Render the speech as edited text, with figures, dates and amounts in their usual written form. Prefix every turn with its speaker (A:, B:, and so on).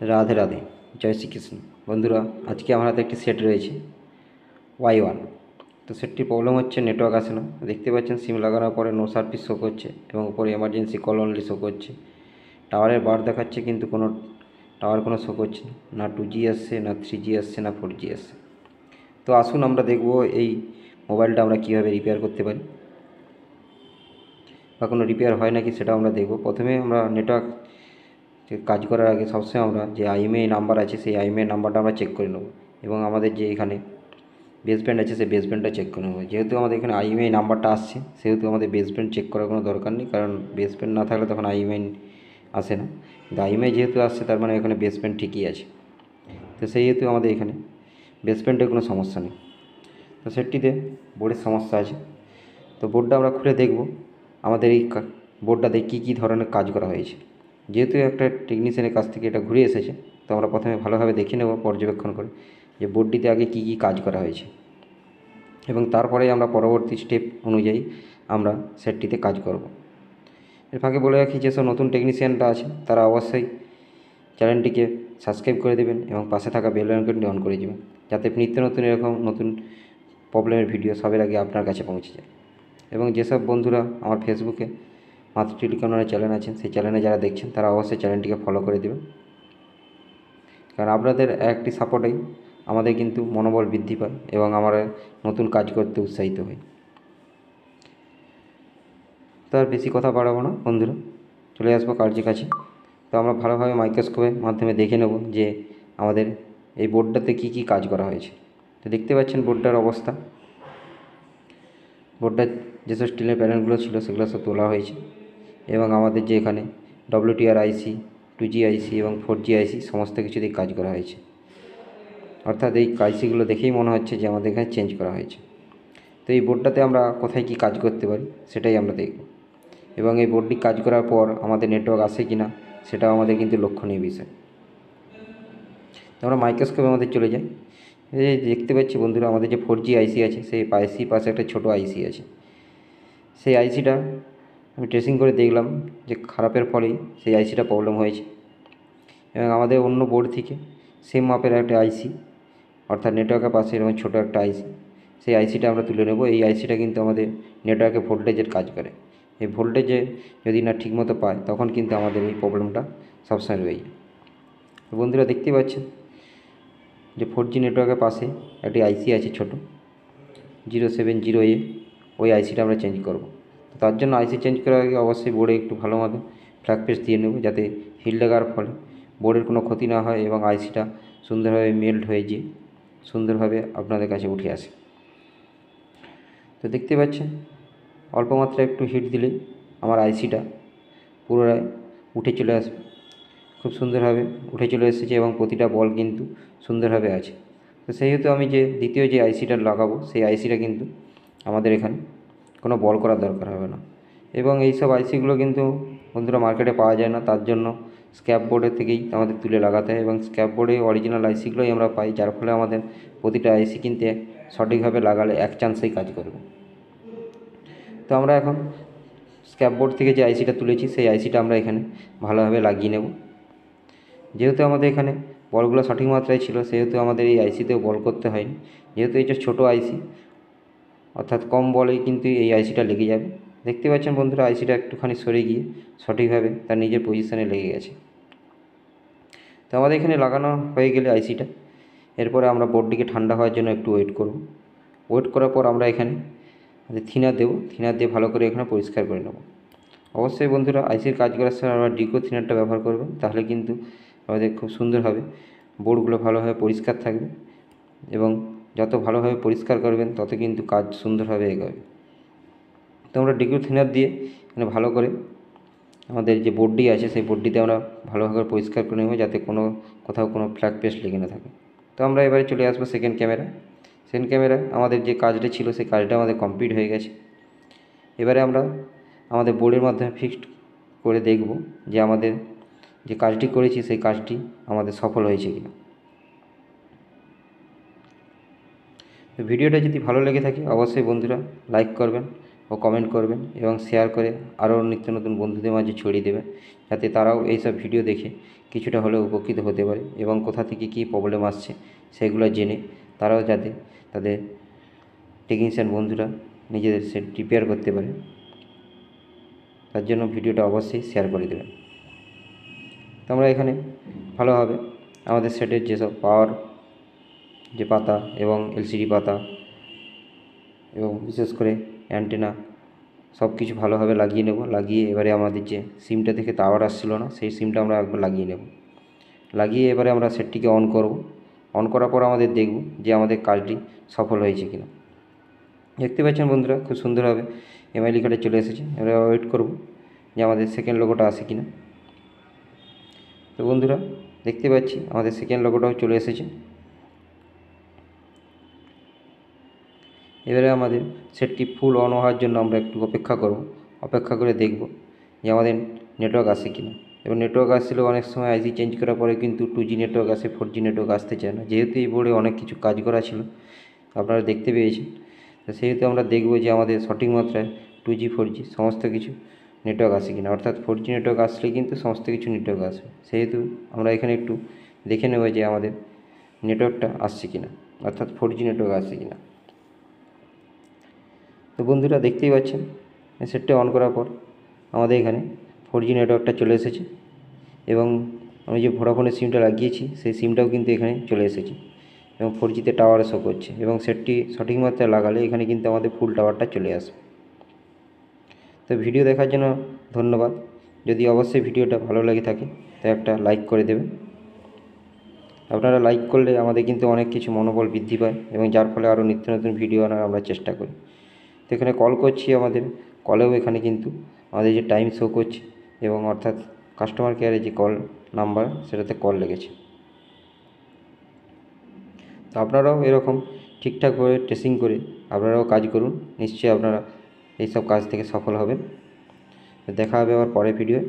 A: রাধে রাধে, জয় শ্রীকৃষ্ণ। বন্ধুরা, আজকে আমার হাতে একটি সেট রয়েছে Y1। তো সেটটির প্রবলেম হচ্ছে নেটওয়ার্ক আসে না। দেখতে পাচ্ছেন সিম লাগানোর পরে নো সার্ভিস শো করছে এবং উপরে এমার্জেন্সি কল অনলি শো করছে। টাওয়ারের বার দেখাচ্ছে কিন্তু কোনো টাওয়ার কোনো শো করছে না, না 2G আসছে, না 3G আসছে, না 4G আসছে। তো আসুন আমরা দেখব এই মোবাইলটা আমরা কীভাবে রিপেয়ার করতে পারি বা কোনো রিপেয়ার হয় নাকি সেটাও আমরা দেখব। প্রথমে আমরা নেটওয়ার্ক কাজ করার আগে সবসময় আমরা যে IMEI নাম্বার আছে সেই IMEI নাম্বারটা আমরা চেক করে নেব এবং আমাদের যে এখানে বেসব্যান্ড আছে সেই বেসব্যান্ডটা চেক করে নেব। যেহেতু আমাদের এখানে IMEI নাম্বারটা আসছে সেহেতু আমাদের বেসব্যান্ড চেক করার কোনো দরকার নেই, কারণ বেসব্যান্ড না থাকলে তখন IMEI আসে না। কিন্তু IMEI যেহেতু আসছে তার মানে এখানে বেসব্যান্ড ঠিকই আছে। তো সেই হেতু আমাদের এখানে বেসব্যান্ডের কোনো সমস্যা নেই। তো সেটটিতে বোর্ডের সমস্যা আছে। তো বোর্ডটা আমরা খুলে দেখব আমাদের এই বোর্ডটাতে কী কী ধরনের কাজ করা হয়েছে। যেহেতু একটা টেকনিশিয়ানের কাছ থেকে এটা ঘুরে এসেছে, তো আমরা প্রথমে ভালোভাবে দেখে নেব পর্যবেক্ষণ করে যে বোর্ডটিতে আগে কী কী কাজ করা হয়েছে এবং তারপরে আমরা পরবর্তী স্টেপ অনুযায়ী আমরা সেটটিতে কাজ করব। এর ফাঁকে বলে রাখি, যেসব নতুন টেকনিশিয়ানরা আছে তারা অবশ্যই চ্যানেলটিকে সাবস্ক্রাইব করে দেবেন এবং পাশে থাকা বেল আইকনটি অন করে দেবেন, যাতে নিত্য নতুন এরকম নতুন প্রবলেমের ভিডিও সবার আগে আপনার কাছে পৌঁছে যায়। এবং যেসব বন্ধুরা আমার ফেসবুকে মাতৃ টেলিকর্নারের চ্যানেল আছেন সেই চ্যানেলে যারা দেখছেন তারা অবশ্যই চ্যানেলটিকে ফলো করে দেবেন, কারণ আপনাদের একটি সাপোর্টেই আমাদের কিন্তু মনোবল বৃদ্ধি পায় এবং আমরা নতুন কাজ করতে উৎসাহিত হই। তো আর বেশি কথা বাড়াবো না বন্ধুরা, চলে আসবো কার্যের কাছে। তো আমরা ভালোভাবে মাইক্রোস্কোপের মাধ্যমে দেখে নেব যে আমাদের এই বোর্ডটাতে কী কী কাজ করা হয়েছে। তো দেখতে পাচ্ছেন বোর্ডটার অবস্থা। বোর্ডটার যেসব স্টিলের প্যানেলগুলো ছিল সেগুলো সব তোলা হয়েছে এবং আমাদের যে এখানে WTR IC, 2G IC এবং 4G IC সমস্ত কিছুতেই কাজ করা হয়েছে। অর্থাৎ এই ICগুলো দেখেই মনে হচ্ছে যে আমাদের এখানে চেঞ্জ করা হয়েছে। তো এই বোর্ডটাতে আমরা কোথায় কী কাজ করতে পারি সেটাই আমরা দেখব এবং এই বোর্ডটি কাজ করার পর আমাদের নেটওয়ার্ক আসে কি না সেটাও আমাদের কিন্তু লক্ষণীয় বিষয়। তো আমরা মাইক্রোস্কোপের মধ্যে চলে যাই। এই দেখতে পাচ্ছি বন্ধুরা, আমাদের যে 4G IC আছে সেই IC পাশে একটা ছোটো IC আছে। সেই আইসিটা আমি ট্রেসিং করে দেখলাম যে খারাপের ফলেই সেই আইসিটা প্রবলেম হয়েছে এবং আমাদের অন্য বোর্ড থেকে সেম মাপের একটা আইসি, অর্থাৎ নেটওয়ার্কের পাশে এরকম ছোটো একটা আইসি, সেই আইসিটা আমরা তুলে নেব। এই আইসিটা কিন্তু আমাদের নেটওয়ার্কে ভোল্টেজের কাজ করে। এই ভোল্টেজে যদি না ঠিকমতো পায় তখন কিন্তু আমাদের এই প্রবলেমটা সবসময় রয়ে যায়। তো বন্ধুরা দেখতেই পাচ্ছেন যে 4G নেটওয়ার্কের পাশে একটি আইসি আছে ছোটো 070A, ওই আইসিটা আমরা চেঞ্জ করব। তার জন্য আইসি চেঞ্জ করার আগে অবশ্যই বোর্ডে একটু ভালো মতো ফ্ল্যাগ পেস্ট দিয়ে নেব, যাতে হিট লাগার ফলে বোর্ডের কোনো ক্ষতি না হয় এবং আইসিটা সুন্দরভাবে মেল্ট হয়ে গিয়ে সুন্দরভাবে আপনাদের কাছে উঠে আসে। তো দেখতে পাচ্ছেন অল্প মাত্রায় একটু হিট দিলে আমার আইসিটা পুনরায় উঠে চলে আসবে। খুব সুন্দরভাবে উঠে চলে এসেছে এবং প্রতিটা বল কিন্তু সুন্দরভাবে আছে। তো সেই হেতু আমি যে দ্বিতীয় যে আইসিটা লাগাবো সেই আইসিটা কিন্তু আমাদের এখানে কোনো বল করার দরকার হবে না। এবং এই সব আইসিগুলো কিন্তু বন্ধুরা মার্কেটে পাওয়া যায় না, তার জন্য স্ক্র্যাপ বোর্ডের থেকেই আমাদের তুলে লাগাতে হয় এবং স্ক্র্যাপ বোর্ডে অরিজিনাল আইসিগুলোই আমরা পাই, যার ফলে আমাদের প্রতিটা আইসি কিনতে সঠিকভাবে লাগালে এক চান্সেই কাজ করবে। তো আমরা এখন স্ক্র্যাপ বোর্ড থেকে যে আইসিটা তুলেছি সেই আইসিটা আমরা এখানে ভালোভাবে লাগিয়ে নেব। যেহেতু আমাদের এখানে বলগুলো সঠিক মাত্রায় ছিল সেহেতু আমাদের এই আইসিতেও বল করতে হয়নি। যেহেতু এই যে ছোটো আইসি, অর্থাৎ কম বলেই কিন্তু এই আইসিটা লেগে যাবে। দেখতে পাচ্ছেন বন্ধুরা, আইসিটা একটুখানি সরে গিয়ে সঠিকভাবে তার নিজের পজিশানে লেগে গেছে। তো আমাদের এখানে লাগানো হয়ে গেলে আইসিটা, এরপরে আমরা বোর্ডটিকে ঠান্ডা হওয়ার জন্য একটু ওয়েট করব। ওয়েট করার পর আমরা এখানে থিনার দেবো, থিনার দিয়ে ভালো করে এখানে পরিষ্কার করে নেব। অবশ্যই বন্ধুরা আইসির কাজ করার সময় আমরা ডিকো থিনারটা ব্যবহার করবেন, তাহলে কিন্তু আমাদের খুব সুন্দর হবে, বোর্ডগুলো ভালোভাবে পরিষ্কার থাকবে এবং যত ভালোভাবে পরিষ্কার করবেন তত কিন্তু কাজ সুন্দরভাবে এগোবে। তো আমরা ডিকো থিনার দিয়ে এখানে ভালো করে আমাদের যে বোর্ডটি আছে সেই বোর্ডটিতে আমরা ভালোভাবে পরিষ্কার করে নেব, যাতে কোথাও কোনো ফ্ল্যাগ পেস্ট লেগে না থাকে। তো আমরা এবারে চলে আসবো সেকেন্ড ক্যামেরা। সেকেন্ড ক্যামেরায় আমাদের যে কাজটা ছিল সেই কাজটা আমাদের কমপ্লিট হয়ে গেছে। এবারে আমরা আমাদের বোর্ডের মাধ্যমে ফিক্সড করে দেখব যে আমাদের যে কাজটি করেছি সেই কাজটি আমাদের সফল হয়েছে কিনা। তো ভিডিওটা যদি ভালো লেগে থাকে অবশ্যই বন্ধুরা লাইক করবেন, ও কমেন্ট করবেন এবং শেয়ার করে আরও নিত্য নতুন বন্ধুদের মাঝে ছড়িয়ে দেবেন, যাতে তারাও এইসব ভিডিও দেখে কিছুটা হলেও উপকৃত হতে পারে এবং কোথা থেকে কী প্রবলেম আসছে সেগুলো জেনে তারাও যাতে তাদের টেকনিশিয়ান বন্ধুরা নিজেদের সেট রিপেয়ার করতে পারে, তার জন্য ভিডিওটা অবশ্যই শেয়ার করে দেবেন। তো আমরা এখানে ভালোভাবে আমাদের সেটের যেসব পাওয়ার যে পাতা এবং এলসিডি পাতা এবং বিশেষ করে অ্যান্টেনা সব কিছু ভালোভাবে লাগিয়ে নেব। লাগিয়ে এবারে আমাদের যে সিমটা থেকে টাওয়ার আসছিলো না, সেই সিমটা আমরা একবার লাগিয়ে নেব। লাগিয়ে এবারে আমরা সেটটিকে অন করব। অন করার পর আমাদের দেখব যে আমাদের কাজটি সফল হয়েছে কিনা। দেখতে পাচ্ছেন বন্ধুরা, খুব সুন্দরভাবে এমআই লেখাটা চলে এসেছে। এবারে ওয়েট করব যে আমাদের সেকেন্ড লোগোটা আসে কিনা। তো বন্ধুরা দেখতে পাচ্ছি আমাদের সেকেন্ড লোগোটাও চলে এসেছে। এবারে আমাদের সেটটি ফুল অন হওয়ার জন্য আমরা একটু অপেক্ষা করব। অপেক্ষা করে দেখব যে আমাদের নেটওয়ার্ক আসে কিনা। এবং নেটওয়ার্ক আসলেও অনেক সময় আইসি চেঞ্জ করার পরে কিন্তু 2G নেটওয়ার্ক আসে, 4G নেটওয়ার্ক আসতে চায় না। যেহেতু এই বোর্ডে অনেক কিছু কাজ করা ছিল, আপনারা দেখতে পেয়েছেন, তো সেহেতু আমরা দেখব যে আমাদের সঠিক মাত্রায় 2G 4G সমস্ত কিছু নেটওয়ার্ক আসে কিনা। অর্থাৎ 4G নেটওয়ার্ক আসলে কিন্তু সমস্ত কিছু নেটওয়ার্ক আসবে। সেহেতু আমরা এখানে একটু দেখে নেব যে আমাদের নেটওয়ার্কটা আসছে কিনা, অর্থাৎ 4G নেটওয়ার্ক আসছে কিনা। তো বন্ধুরা দেখতেই পাচ্ছেন সেটটা অন করার পর আমাদের এখানে 4G নেটওয়ার্কটা চলে এসেছে এবং আমি যে ভোডাফোনের সিমটা লাগিয়েছি সেই সিমটাও কিন্তু এখানে চলে এসেছে এবং 4Gতে টাওয়ারে শো করছে এবং সেটটি সঠিক মাত্রায় লাগালে এখানে কিন্তু আমাদের ফুল টাওয়ারটা চলে আসবে। তো ভিডিও দেখার জন্য ধন্যবাদ। যদি অবশ্যই ভিডিওটা ভালো লেগে থাকে তো একটা লাইক করে দেবেন। আপনারা লাইক করলে আমাদের কিন্তু অনেক কিছু মনোবল বৃদ্ধি পায় এবং যার ফলে আরও নিত্য নতুন ভিডিও আনার আমরা চেষ্টা করি। তো এখানে কল করছি, আমাদের কলেও এখানে কিন্তু আমাদের যে টাইম শো করছে এবং অর্থাৎ কাস্টমার কেয়ারে যে কল নাম্বার সেটাতে কল লেগেছে। তো আপনারাও এরকম ঠিকঠাকভাবে ট্রেসিং করে আপনারাও কাজ করুন, নিশ্চয়ই আপনারা এইসব কাজ থেকে সফল হবেন। দেখা হবে আবার পরের ভিডিওয়।